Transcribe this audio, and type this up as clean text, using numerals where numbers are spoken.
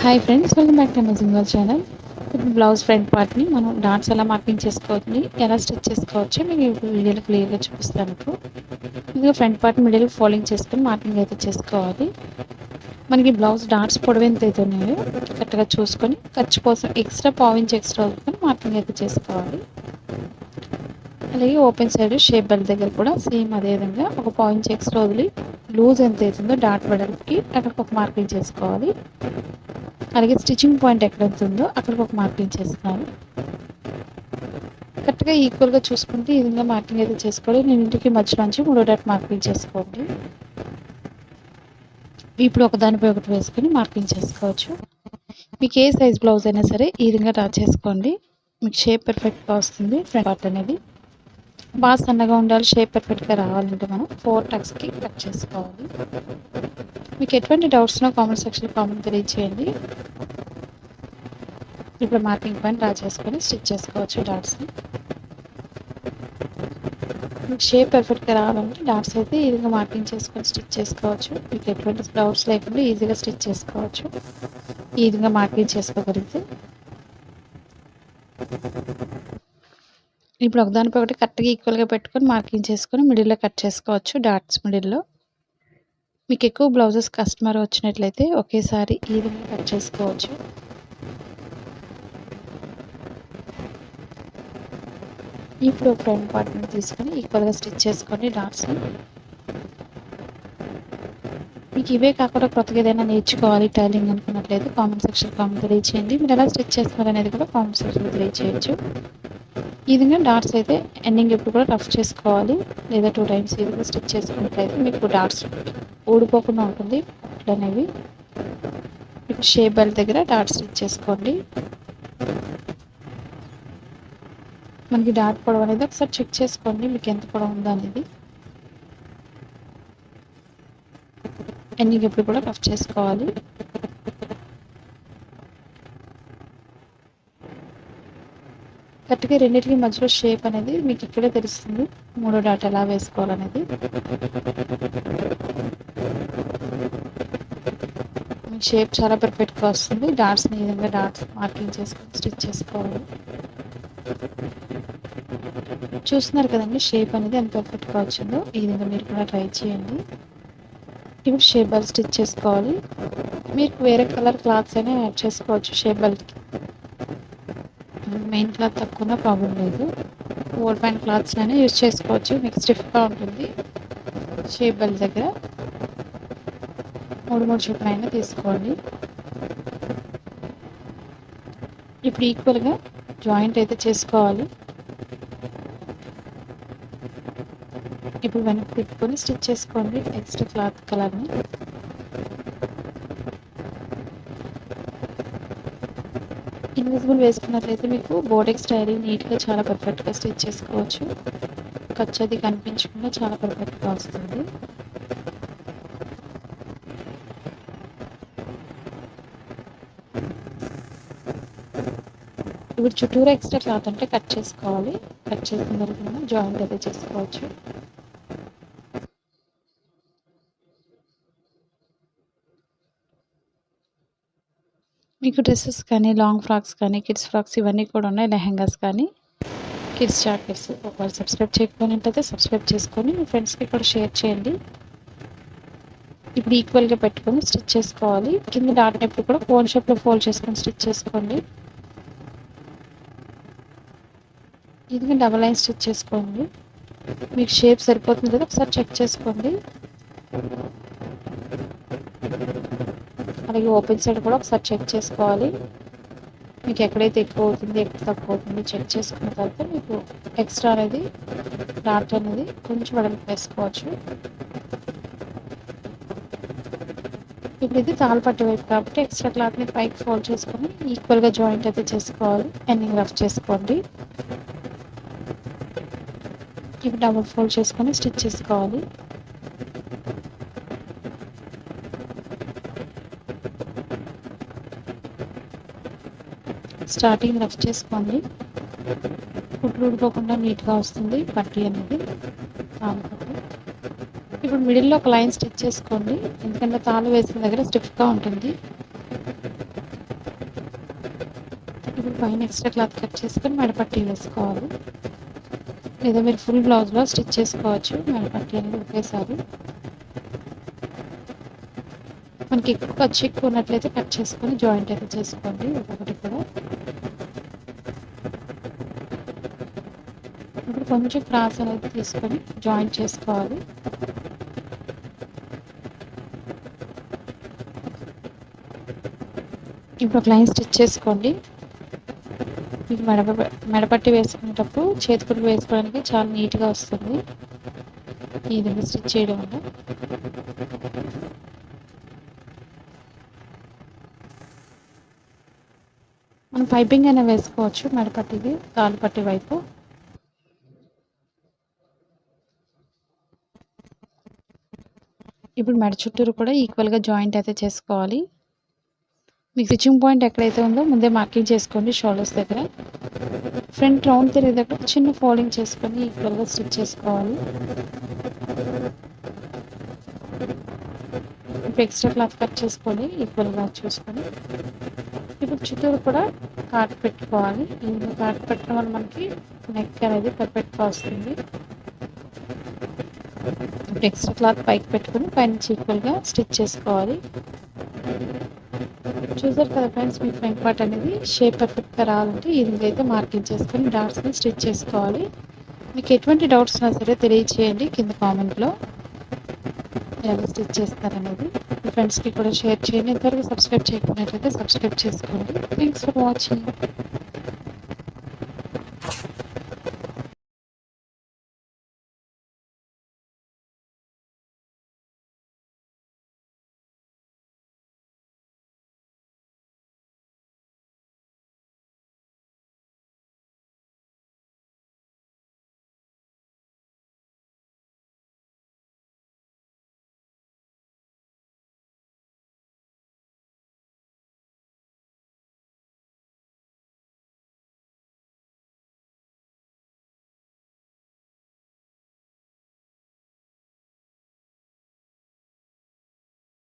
Hi friends, welcome back to amazing world channel. ఇప్పుడు blouse front పార్ట్ని మనం dots ఎలా మార్కింగ్ చేసుకోవచ్చు, ఎలా స్టిచ్ చేసుకోవచ్చు మీకు ఇప్పుడు వీడియోలో క్లియర్గా చూపిస్తాను. ఇంకా ఫ్రంట్ పార్ట్ మిడిల్ ఫోల్డింగ్ చేసుకొని మార్కింగ్ అయితే చేసుకోవాలి. మనకి బ్లౌజ్ డాట్స్ పొడవు ఎంత అయితే ఉన్నాయో కరెక్ట్గా చూసుకొని ఖర్చు కోసం ఎక్స్ట్రా పావించి ఎక్స్ట్రా వదులుకొని మార్కింగ్ అయితే చేసుకోవాలి. అలాగే ఓపెన్ సైడ్ షేప్ బెల్ట్ దగ్గర కూడా సేమ్ అదేవిధంగా ఒక పావించి ఎక్స్ట్రా వదిలి లూజ్ ఎంత అవుతుందో డాట్ వెడల్పుకి అక్కడికి ఒక మార్కింగ్ చేసుకోవాలి. అలాగే స్టిచ్చింగ్ పాయింట్ ఎక్కడైతే ఉందో అక్కడికి ఒక మార్కింగ్ చేస్తున్నాను. కరెక్ట్గా ఈక్వల్గా చూసుకుంటే ఈ విధంగా మార్కింగ్ అయితే చేసుకోవాలి. నేను ఇంటికి మధ్యలోంచి 3 డాట్ మార్కింగ్ చేసుకోండి. ఇప్పుడు ఒకదానిపై ఒకటి వేసుకొని మార్కింగ్ చేసుకోవచ్చు. మీకు ఏ సైజ్ బ్లౌజ్ అయినా సరే ఈ విధంగా డ్రా చేసుకోండి. మీకు షేప్ పర్ఫెక్ట్గా వస్తుంది. ఫ్రంట్ పార్ట్ అనేది బాగా సన్నగా ఉండాలి. షేప్ పర్ఫెక్ట్గా రావాలంటే మనం 4 టక్స్కి కట్ చేసుకోవాలి. మీకు ఎటువంటి డౌట్స్నో కామెంట్ సెక్షన్లో కామెంట్ తెలియజేయండి. ఇప్పుడు మార్కింగ్ పాయింట్ డ్రా చేసుకొని స్టిచ్ చేసుకోవచ్చు డాట్స్ని. మీకు షేప్ పర్ఫెక్ట్గా రావాలంటే డాట్స్ అయితే ఈ విధంగా మార్కింగ్ చేసుకొని స్టిచ్ చేసుకోవచ్చు. మీకు ఎటువంటి డౌట్స్ లేకుండా ఈజీగా స్టిచ్ చేసుకోవచ్చు ఈ విధంగా మార్కింగ్ చేసుకోగలిగితే. ఇప్పుడు ఒకదానిపై ఒకటి కరెక్ట్గా ఈక్వల్గా పెట్టుకొని మార్కింగ్ చేసుకొని మిడిల్లో కట్ చేసుకోవచ్చు. డాట్స్ మిడిల్లో మీకు ఎక్కువ బ్లౌజెస్ కస్టమర్ వచ్చినట్లయితే ఒకేసారి ఈ విధంగా కట్ చేసుకోవచ్చు. ఇప్పుడు ఫ్రంట్ పార్ట్ని తీసుకొని ఈక్వల్గా స్టిచ్ చేసుకోండి డాట్స్ని. మీకు ఇవే కాకుండా కొత్తగా ఏదైనా నేర్చుకోవాలి టైలింగ్ అనుకున్నట్లయితే కామెంట్ సెక్షన్ కామెంట్ తెలియచేయండి. మీరు ఎలా స్టిచ్ చేస్తున్నారు అనేది కూడా కామెంట్ సెక్షన్లో తెలియచేయచ్చు. ఈ విధంగా డాట్స్ అయితే ఎండింగ్ ఎప్పుడు కూడా రఫ్ చేసుకోవాలి, లేదా 2 టైమ్స్ ఈ విధంగా స్టిచ్ చేసుకున్నట్లయితే మీకు డాట్స్ ఊడిపోకుండా ఉంటుంది. అట్లనేవి ఇప్పుడు షేప్ బెల్ట్ దగ్గర డాట్స్ స్టిచ్ చేసుకోండి. మనకి డాట్ పొడవు అనేది ఒకసారి చెక్ చేసుకోండి, మీకు ఎంత పొడవు ఉందో అనేది. ఎండింగ్ ఎప్పుడు కూడా రఫ్ చేసుకోవాలి. కరెక్ట్గా రెండింటికి మధ్యలో షేప్ అనేది మీకు ఇక్కడే తెలుస్తుంది, 3 డాట్ ఎలా వేసుకోవాలనేది. మీకు షేప్ చాలా పర్ఫెక్ట్గా వస్తుంది. డాట్స్ని ఈ విధంగా డాట్స్ మార్కింగ్ చేసుకొని స్టిచ్ చేసుకోవాలి. చూస్తున్నారు కదండి షేప్ అనేది ఎంత పర్ఫెక్ట్గా వచ్చిందో. ఈ విధంగా మీరు కూడా ట్రై చేయండి. ఇప్పుడు షేప్ బెల్ట్ స్టిచ్ చేసుకోవాలి. మీరు వేరే కలర్ క్లాత్స్ అయినా యాడ్ చేసుకోవచ్చు షేప్ బెల్ట్కి. మెయిన్ క్లాత్ తక్కువ ప్రాబ్లం లేదు. ఓల్డ్ ప్యాంట్ క్లాత్స్ అయినా యూజ్ చేసుకోవచ్చు, మీకు స్టిఫ్గా ఉంటుంది. షేప్ బెల్ట్ దగ్గర 3 చుట్లైనా తీసుకోండి. ఇప్పుడు ఈక్వల్గా జాయింట్ అయితే చేసుకోవాలి. ఇప్పుడు వెనక్కి తిప్పుకొని స్టిచ్ చేసుకోండి ఎక్స్ట్రా క్లాత్ కలర్ని. ఇన్విజిబుల్ వేసుకున్నట్లయితే మీకు బోర్డెక్ స్టైల్ నీట్గా చాలా పర్ఫెక్ట్గా స్టిచ్ చేసుకోవచ్చు. ఖర్చు అది కనిపించకుండా చాలా పర్ఫెక్ట్గా వస్తుంది. ఇప్పుడు చుట్టూరు ఎక్స్ట్రా క్లాత్ అంటే కట్ చేసుకోవాలి. కట్ చేసిన తర్వాత జాయింట్ అయితే చేసుకోవచ్చు. మీకు డ్రెస్సెస్ కానీ, లాంగ్ ఫ్రాక్స్ కానీ, కిడ్స్ ఫ్రాక్స్ ఇవన్నీ కూడా ఉన్నాయి. లెహెంగాస్ కానీ, కిడ్స్ జాకెట్స్. ఒకవేళ సబ్స్క్రైబ్ చేయకపోయినట్లయితే సబ్స్క్రైబ్ చేసుకొని మీ ఫ్రెండ్స్కి కూడా షేర్ చేయండి. ఇప్పుడు ఈక్వల్గా పెట్టుకొని స్టిచ్ చేసుకోవాలి. కింద డాట్ ఎప్పుడు కూడా కోన్ షేప్లో ఫోల్డ్ చేసుకొని స్టిచ్ చేసుకోండి. ఇది డబల్ లైన్ స్టిచ్ చేసుకోండి. మీకు షేప్ సరిపోతుంది కదా ఒకసారి చెక్ చేసుకోండి. అలాగే ఓపెన్ సైడ్ కూడా ఒకసారి చెక్ చేసుకోవాలి. మీకు ఎక్కడైతే ఎక్కువ అవుతుంది, ఎక్కడ తక్కువ అవుతుంది చెక్ చేసుకున్న తర్వాత మీకు ఎక్స్ట్రా అనేది డాట్ అనేది కొంచెం వెడల్పు వేసుకోవచ్చు. ఇప్పుడు ఇది తాళ్ళు పట్టు వైపు కాబట్టి ఎక్స్ట్రా క్లాత్ని పైకి ఫోల్డ్ చేసుకొని ఈక్వల్గా జాయింట్ అయితే చేసుకోవాలి. ఎండింగ్ రఫ్ చేసుకోండి. ఇప్పుడు డబుల్ ఫోల్డ్ చేసుకొని స్టిచ్ చేసుకోవాలి. స్టార్టింగ్ రఫ్ చేసుకోండి. కుట్లు ఊడిపోకుండా నీట్గా వస్తుంది పట్టీ అనేది. ఇప్పుడు మిడిల్లో ఒక లైన్ స్టిచ్ చేసుకోండి, ఎందుకంటే తాళ్ళు వేసిన దగ్గర స్టిఫ్గా ఉంటుంది. పైన ఎక్స్ట్రా క్లాత్ కట్ చేసుకొని మెడపట్టి వేసుకోవాలి. లేదా మీరు ఫుల్ బ్లౌజ్లో స్టిచ్ చేసుకోవచ్చు మెడపట్టి అనేది ఒకేసారి. మనకి ఎక్కువ ఖర్చు ఎక్కువ ఉన్నట్లయితే కట్ చేసుకొని జాయింట్ అయితే చేసుకోండి ఒక్కొక్కటి కూడా. ఇప్పుడు కొంచెం క్రాస్ అనేది తీసుకొని జాయింట్ చేసుకోవాలి. ఇప్పుడు ఒక లైన్ స్టిచ్ చేసుకోండి. మీకు మెడపట్టి వేసుకునేటప్పుడు చేతికులు వేసుకోవడానికి చాలా నీట్గా వస్తుంది ఈ విధంగా స్టిచ్ చేయడం వల్ల. మనం పైపింగ్ అయినా వేసుకోవచ్చు మెడపట్టిది కాలు పట్టి వైపు. ఇప్పుడు మెడ చుట్టూరు కూడా ఈక్వల్గా జాయింట్ అయితే చేసుకోవాలి. మీకు స్టిచ్చింగ్ పాయింట్ ఎక్కడైతే ఉందో ముందే మార్కింగ్ చేసుకోండి షోల్డర్స్ దగ్గర. ఫ్రంట్ రౌండ్ తిరిగే దగ్గర చిన్న ఫోల్డింగ్ చేసుకొని ఈక్వల్గా స్టిచ్ చేసుకోవాలి. ఇప్పుడు ఎక్స్ట్రా క్లాత్ కట్ చేసుకొని ఈక్వల్గా చూసుకొని ఇప్పుడు చుట్టూరు కూడా కాట్ పెట్టుకోవాలి. ఈ కాట్ పెట్టడం వల్ల మనకి నెక్ అనేది పర్ఫెక్ట్గా వస్తుంది. ఇప్పుడు ఎక్స్ట్రా క్లాత్ పైకి పెట్టుకొని పైన ఈక్వల్గా స్టిచ్ చేసుకోవాలి. చూసారు కదా ఫ్రెండ్స్, మీ ఫ్రంట్ పార్ట్ అనేది షేప్ పర్ఫెక్ట్గా రావాలంటే ఈ విధంగా అయితే మార్కింగ్ చేసుకొని డాట్స్ని స్టిచ్ చేసుకోవాలి. మీకు ఎటువంటి డౌట్స్ ఉన్నా సరే తెలియచేయండి కింద కామెంట్లో, ఎలా స్టిచ్ చేస్తారనేది. మీ ఫ్రెండ్స్కి కూడా షేర్ చేయండి. ఇంతవరకు సబ్స్క్రైబ్ చేయకున్నట్లయితే సబ్స్క్రైబ్ చేసుకోండి. Thanks for watching.